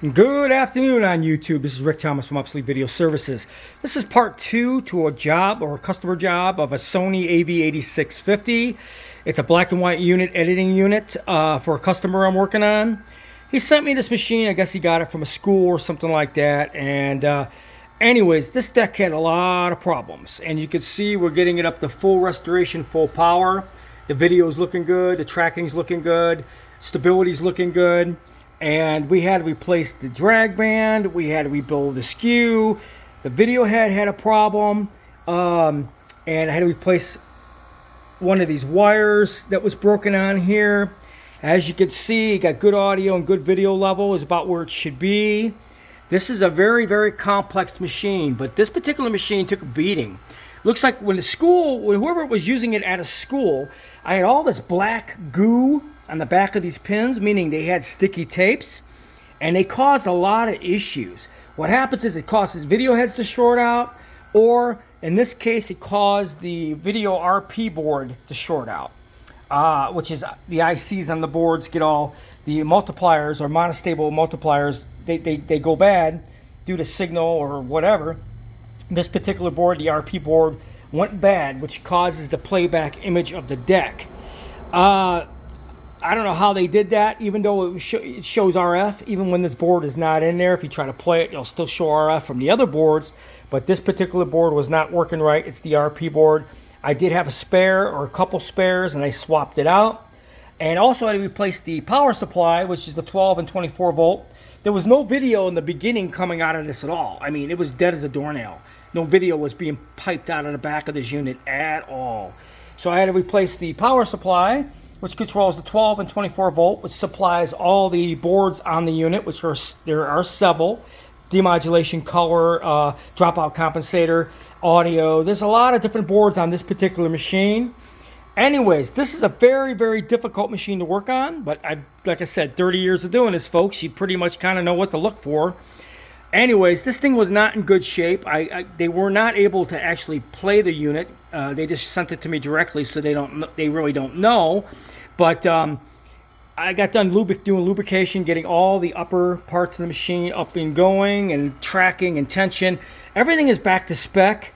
Good afternoon on YouTube. This is Rick Thomas from Obsolete Video Services. This is part 2 to a job or a customer job of a Sony Av-8650. It's a black and white unit, editing unit for a customer I'm working on. He sent me this machine. I guess he got it from a school or something like that. And anyways, this deck had a lot of problems. And you can see we're getting it up to full restoration, full power. The video's looking good. The tracking's looking good. Stability's looking good. And we had to replace the drag band, we had to rebuild the skew, the video head had a problem, and I had to replace one of these wires that was broken on here. As you can see, it got good audio and good video level, is about where it should be. This is a very, very complex machine, but this particular machine took a beating. Looks like when whoever was using it at a school, I had all this black goo on the back of these pins, meaning they had sticky tapes, and they caused a lot of issues. What happens is it causes video heads to short out, or in this case it caused the video RP board to short out, which is the ICs on the boards get all the multipliers or monostable multipliers, they go bad due to signal or whatever. This particular board, the RP board, went bad, which causes the playback image of the deck. I don't know how they did that, even though it shows RF. Even when this board is not in there, if you try to play it, you'll still show RF from the other boards. But this particular board was not working right. It's the RP board. I did have a spare or a couple spares, and I swapped it out. And also I had to replace the power supply, which is the 12 and 24 volt. There was no video in the beginning coming out of this at all. I mean, it was dead as a doornail. No video was being piped out of the back of this unit at all. So I had to replace the power supply, which controls the 12 and 24 volt, which supplies all the boards on the unit, which there are several. Demodulation, color, dropout compensator, audio. There's a lot of different boards on this particular machine. Anyways, this is a very, very difficult machine to work on, but like I said, 30 years of doing this, folks, you pretty much kind of know what to look for. Anyways, this thing was not in good shape. They were not able to actually play the unit. They just sent it to me directly, so they really don't know. But I got done doing lubrication, getting all the upper parts of the machine up and going, and tracking and tension. Everything is back to spec.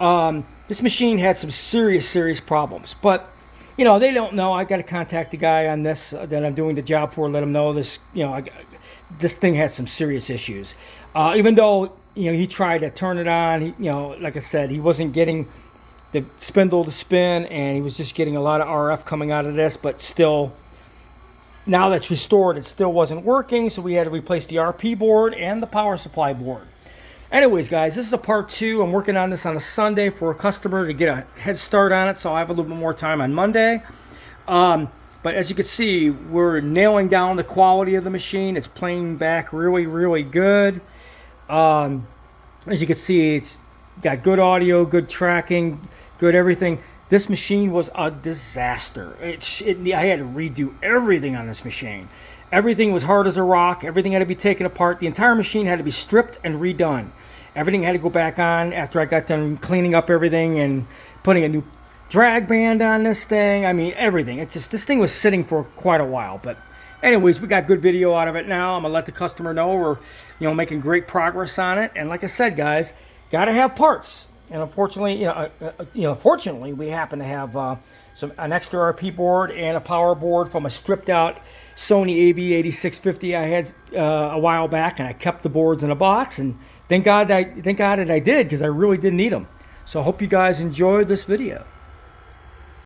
This machine had some serious problems, but you know, they don't know. I got to contact the guy on this that I'm doing the job for, let him know this. You know, this thing had some serious issues. Even though, you know, he tried to turn it on, you know, like I said, he wasn't getting the spindle to spin, and he was just getting a lot of RF coming out of this, but still, now that's restored, it still wasn't working, so we had to replace the RP board and the power supply board. Anyways, guys, this is a part 2. I'm working on this on a Sunday for a customer to get a head start on it, so I have a little bit more time on Monday. But as you can see, we're nailing down the quality of the machine. It's playing back really good. As you can see, it's got good audio, good tracking, good everything. This machine was a disaster. I had to redo everything on this machine. Everything was hard as a rock. Everything had to be taken apart. The entire machine had to be stripped and redone. Everything had to go back on after I got done cleaning up everything and putting a new drag band on this thing. I mean, everything. It's just, this thing was sitting for quite a while. But anyways, we got good video out of it now. I'm gonna let the customer know we're, you know, making great progress on it. And like I said, guys, gotta have parts. And unfortunately, fortunately, we happen to have an extra RP board and a power board from a stripped out Sony Av-8650 I had a while back, and I kept the boards in a box. And thank God that I did, because I really did need them. So I hope you guys enjoyed this video.